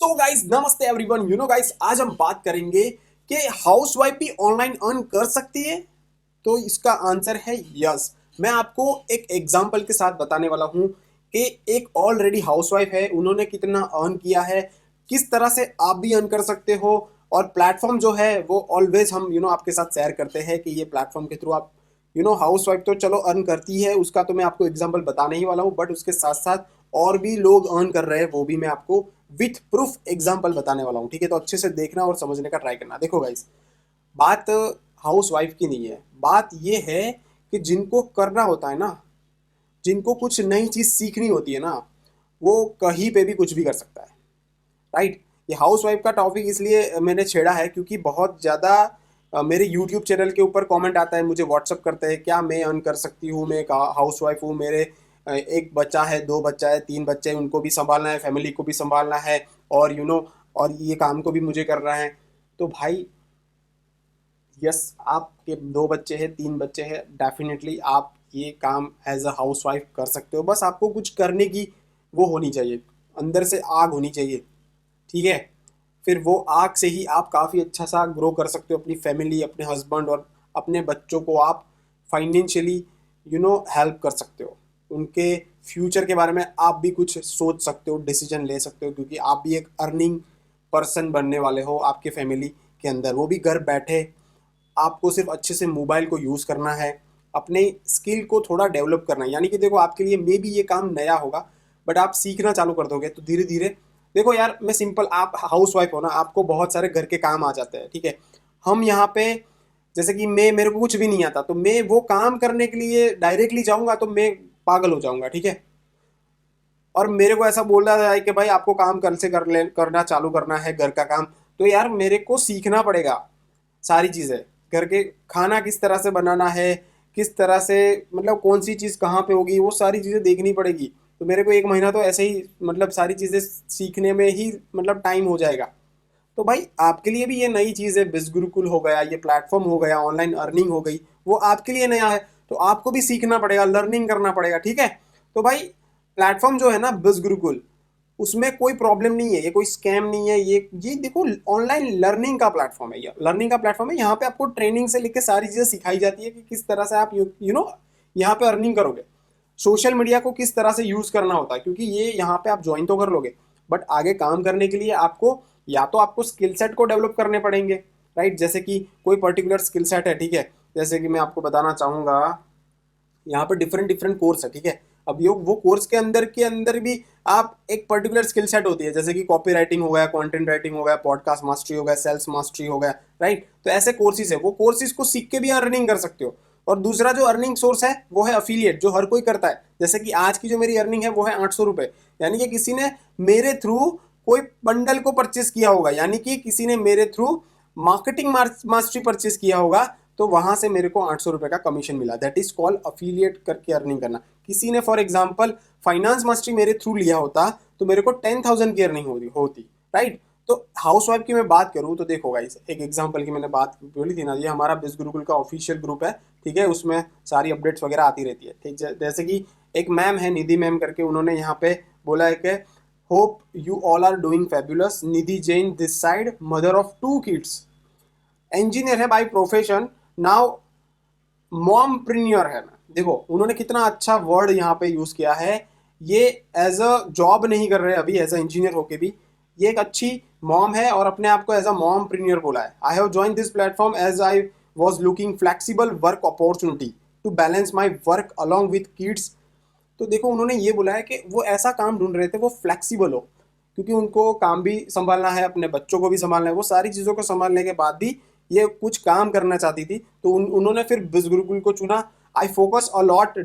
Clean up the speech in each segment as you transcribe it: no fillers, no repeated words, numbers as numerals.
तो गाइस नमस्ते everyone. Guys आज हम बात करेंगे कि हाउसवाइफ भी ऑनलाइन अर्न कर सकती है। तो इसका आंसर है यस। मैं आपको एक एग्जांपल के साथ बताने वाला हूं कि एक ऑलरेडी हाउसवाइफ है, उन्होंने कितना अर्न किया है, किस तरह से आप भी अर्न कर सकते हो। और प्लेटफॉर्म जो है वो ऑलवेज हम आपके साथ शेयर करते हैं कि ये प्लेटफॉर्म के थ्रू आप हाउसवाइफ तो चलो अर्न करती है, उसका तो मैं आपको एग्जांपल बताने ही वाला हूँ, बट उसके साथ साथ और भी लोग अर्न कर रहे हैं, वो भी मैं आपको विथ प्रूफ एग्जांपल बताने वाला हूँ। ठीक है, तो अच्छे से देखना और समझने का ट्राई करना। देखो गाइस, बात हाउस वाइफ की नहीं है, बात ये है कि जिनको करना होता है ना, जिनको कुछ नई चीज सीखनी होती है ना, वो कहीं पे भी कुछ भी कर सकता है। राइट। ये हाउस वाइफ का टॉपिक इसलिए मैंने छेड़ा है क्योंकि बहुत ज़्यादा मेरे यूट्यूब चैनल के ऊपर कमेंट आता है, मुझे व्हाट्सअप करते हैं क्या मैं अर्न कर सकती हूँ, मैं एक हाउस वाइफ हूँ, मेरे एक बच्चा है, दो बच्चा है, तीन बच्चे हैं, उनको भी संभालना है, फैमिली को भी संभालना है, और और ये काम को भी मुझे करना है। तो भाई यस, आपके दो बच्चे हैं, तीन बच्चे हैं, डेफिनेटली आप ये काम एज अ हाउस वाइफ कर सकते हो। बस आपको कुछ करने की वो होनी चाहिए, अंदर से आग होनी चाहिए। ठीक है, फिर वो आग से ही आप काफ़ी अच्छा सा ग्रो कर सकते हो अपनी फैमिली, अपने हस्बैंड और अपने बच्चों को आप फाइनेंशियली हेल्प कर सकते हो। उनके फ्यूचर के बारे में आप भी कुछ सोच सकते हो, डिसीजन ले सकते हो, क्योंकि आप भी एक अर्निंग पर्सन बनने वाले हो आपके फैमिली के अंदर, वो भी घर बैठे। आपको सिर्फ अच्छे से मोबाइल को यूज़ करना है, अपने स्किल को थोड़ा डेवलप करना है। यानी कि देखो, आपके लिए मे बी ये काम नया होगा, बट आप सीखना चालू कर दोगे तो धीरे धीरे। देखो यार, मैं सिंपल, आप हाउस वाइफ हो ना, आपको बहुत सारे घर के काम आ जाते हैं। ठीक है, हम यहाँ पे, जैसे कि मेरे को कुछ भी नहीं आता, तो मैं वो काम करने के लिए डायरेक्टली जाऊँगा तो मैं पागल हो जाऊँगा। ठीक है, और मेरे को ऐसा बोला जाए कि भाई आपको काम कल से करना चालू करना है घर का काम, तो यार मेरे को सीखना पड़ेगा सारी चीज़ें। घर के खाना किस तरह से बनाना है, किस तरह से, मतलब कौन सी चीज़ कहाँ पे होगी, वो सारी चीज़ें देखनी पड़ेगी। तो मेरे को एक महीना तो ऐसे ही, मतलब सारी चीज़ें सीखने में ही मतलब टाइम हो जाएगा। तो भाई आपके लिए भी ये नई चीज़ है, बिज़ गुरुकुल हो गया, ये प्लेटफॉर्म हो गया, ऑनलाइन अर्निंग हो गई, वो आपके लिए नया है। तो आपको भी सीखना पड़ेगा, लर्निंग करना पड़ेगा। ठीक है, तो भाई प्लेटफॉर्म जो है ना बिज़ गुरुकुल, उसमें कोई प्रॉब्लम नहीं है, ये कोई स्कैम नहीं है। ये देखो, ऑनलाइन लर्निंग का प्लेटफॉर्म है, ये लर्निंग का प्लेटफॉर्म है। यहाँ पे आपको ट्रेनिंग से लेकर सारी चीज़ें सिखाई जाती है कि किस तरह से आप यहाँ पे अर्निंग करोगे, सोशल मीडिया को किस तरह से यूज़ करना होता है, क्योंकि ये यहाँ पे आप ज्वाइन तो कर लोगे, बट आगे काम करने के लिए आपको, या तो आपको स्किल सेट को डेवलप करने पड़ेंगे। राइट, जैसे कि कोई पर्टिकुलर स्किल सेट है। ठीक है, जैसे कि मैं आपको बताना चाहूँगा, यहाँ पर डिफरेंट डिफरेंट कोर्स है। ठीक है, अब ये वो कोर्स के अंदर भी आप एक पर्टिकुलर स्किल सेट होती है, जैसे कि कॉपी राइटिंग हो गया, कंटेंट राइटिंग हो गया, पॉडकास्ट मास्टरी हो गया, सेल्स मास्टरी हो गया। राइट, तो ऐसे कोर्सेज है, वो कोर्सेज को सीख के भी अर्निंग कर सकते हो। और दूसरा जो अर्निंग सोर्स है वो है अफिलिएट, जो हर कोई करता है। जैसे कि आज की जो मेरी अर्निंग है वो है 800 रुपये। यानी कि किसी ने मेरे थ्रू कोई बंडल को परचेस किया होगा, यानी कि किसी ने मेरे थ्रू मार्केटिंग मास्टरी परचेस किया होगा, तो वहां से मेरे को 800 रुपये का कमीशन मिला। दैट इज कॉल्ड अफिलिएट करके अर्निंग करना। किसी ने फॉर एग्जाम्पल फाइनेंस मास्टरी मेरे थ्रू लिया होता तो मेरे को 10,000 की अर्निंग होती। राइट, तो हाउस वाइफ की मैं बात करूँ तो देखो गाइस, एक एग्जांपल की मैंने बात बोली थी ना, ये हमारा बिज गुरुकुल का ऑफिशियल ग्रुप है। ठीक है, उसमें सारी अपडेट्स वगैरह आती रहती है। ठीक, जैसे कि एक मैम है निधि मैम करके, उन्होंने यहाँ पे बोला है कि hope you all are doing fabulous. Nidhi Jain this side, mother of 2 kids, engineer है बाय प्रोफेशन, नाउ मॉमप्रेन्योर है। देखो उन्होंने कितना अच्छा वर्ड यहाँ पे यूज किया है। ये एज अ जॉब नहीं कर रहे अभी, एज अ इंजीनियर होके भी ये एक अच्छी मॉम है और अपने आप को एज अ मॉमप्रेन्योर बोला है। I have join this platform as I was looking flexible work opportunity to balance my work along with kids. तो देखो उन्होंने ये बोला है कि वो ऐसा काम ढूंढ रहे थे वो फ्लेक्सिबल हो, क्योंकि उनको काम भी संभालना है, अपने बच्चों को भी संभालना है, वो सारी चीज़ों को संभालने के बाद भी ये कुछ काम करना चाहती थी। तो उन्होंने फिर बिज गुरुकुल को चुना। I focus a lot,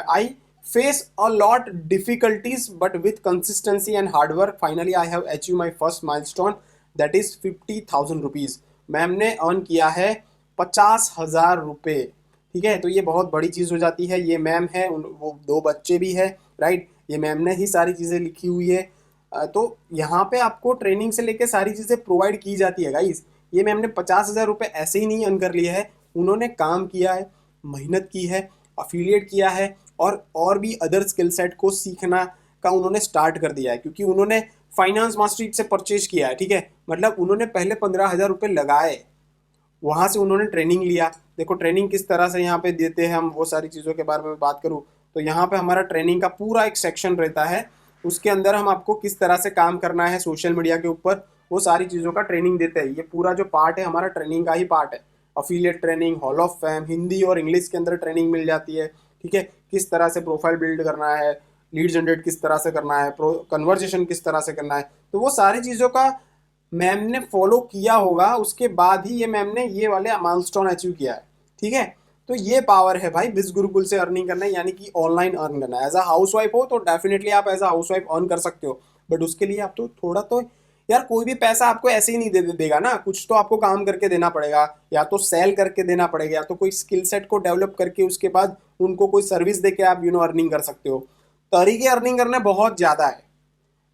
I face a lot difficulties but with consistency and hard work finally I have achieve my first milestone, that is 50,000 rupees. Ma'am ने अर्न किया है 50,000 रुपये। ठीक है, तो ये बहुत बड़ी चीज़ हो जाती है। ये मैम है, वो दो बच्चे भी है। राइट, ये मैम ने ही सारी चीज़ें लिखी हुई है। तो यहाँ पे आपको ट्रेनिंग से लेके सारी चीज़ें प्रोवाइड की जाती है गाइस। ये मैम ने 50,000 रुपये ऐसे ही नहीं अर्न कर लिए है, उन्होंने काम किया है, मेहनत की है, अफिलिएट किया है, और भी अदर स्किल सेट को सीखना का उन्होंने स्टार्ट कर दिया है, क्योंकि उन्होंने फाइनेंस मास्टरी से परचेज किया है, ठीक है, मतलब उन्होंने पहले 15,000 रुपये लगाए, वहाँ से उन्होंने ट्रेनिंग लिया। देखो ट्रेनिंग किस तरह से यहाँ पे देते हैं हम, वो सारी चीज़ों के बारे में बात करूँ तो यहाँ पे हमारा ट्रेनिंग का पूरा एक सेक्शन रहता है, उसके अंदर हम आपको किस तरह से काम करना है सोशल मीडिया के ऊपर, वो सारी चीज़ों का ट्रेनिंग देते हैं। ये पूरा जो पार्ट है हमारा ट्रेनिंग का ही पार्ट है। Affiliate training, hall of fame, Hindi और इंग्लिश के अंदर ट्रेनिंग मिल जाती है, ठीक है, किस तरह से प्रोफाइल बिल्ड करना है, लीड जनरेट किस तरह से करना है, कन्वर्जेशन किस तरह से करना है, तो वो सारी चीज़ों का मैम ने फॉलो किया होगा, उसके बाद ही ये मैम ने ये वाले माइलस्टोन अचीव किया है, ठीक है। तो ये पावर है भाई बिज गुरुकुल से अर्निंग करना है, यानी कि ऑनलाइन अर्न करना है। एज अ हाउस वाइफ हो तो डेफिनेटली आप as a housewife earn कर सकते हो, बट उसके लिए आप तो थोड़ा तो यार, कोई भी पैसा आपको ऐसे ही नहीं देगा ना, कुछ तो आपको काम करके देना पड़ेगा, या तो सेल करके देना पड़ेगा, या तो कोई स्किल सेट को डेवलप करके उसके बाद उनको कोई सर्विस दे के आप अर्निंग कर सकते हो। तरीके अर्निंग करने बहुत ज़्यादा है,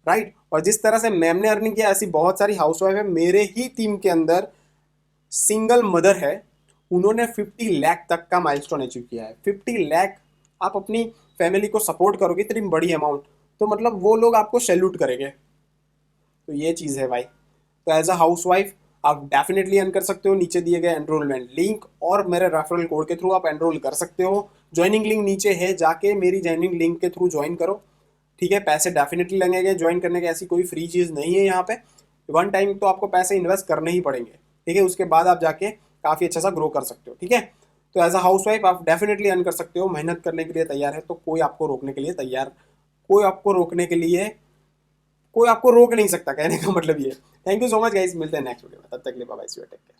राइट। और जिस तरह से मैम ने अर्निंग किया, ऐसी बहुत सारी हाउसवाइफ है। मेरे ही टीम के अंदर सिंगल मदर है, उन्होंने 50 लाख तक का माइलस्टोन अचीव किया है। 50 लाख आप अपनी फैमिली को सपोर्ट करोगे इतनी बड़ी अमाउंट, तो मतलब वो लोग आपको सैल्यूट करेंगे। तो ये चीज़ है भाई। तो एज अ हाउस वाइफ आप डेफिनेटली अर्न कर सकते हो। नीचे दिए गए एनरोलमेंट लिंक और मेरे रेफरल कोड के थ्रू आप एनरोल कर सकते हो। ज्वाइनिंग लिंक नीचे है, जाके मेरी ज्वाइनिंग लिंक के थ्रू ज्वाइन करो, ठीक है। पैसे डेफिनेटली लगेंगे ज्वाइन करने के, ऐसी कोई फ्री चीज़ नहीं है यहाँ पे। वन टाइम तो आपको पैसे इन्वेस्ट करने ही पड़ेंगे, ठीक है, उसके बाद आप जाके काफ़ी अच्छा सा ग्रो कर सकते हो, ठीक है। तो एज अ हाउस वाइफ आप डेफिनेटली अर्न कर सकते हो। मेहनत करने के लिए तैयार है तो कोई आपको रोकने के लिए तैयार, कोई आपको रोकने के लिए, कोई आपको रोक नहीं सकता, कहने का मतलब ये। Thank you so much guys, मिलते हैं नेक्स्ट वीडियो में, तब तक के लिए बाय बाय, टेक केयर।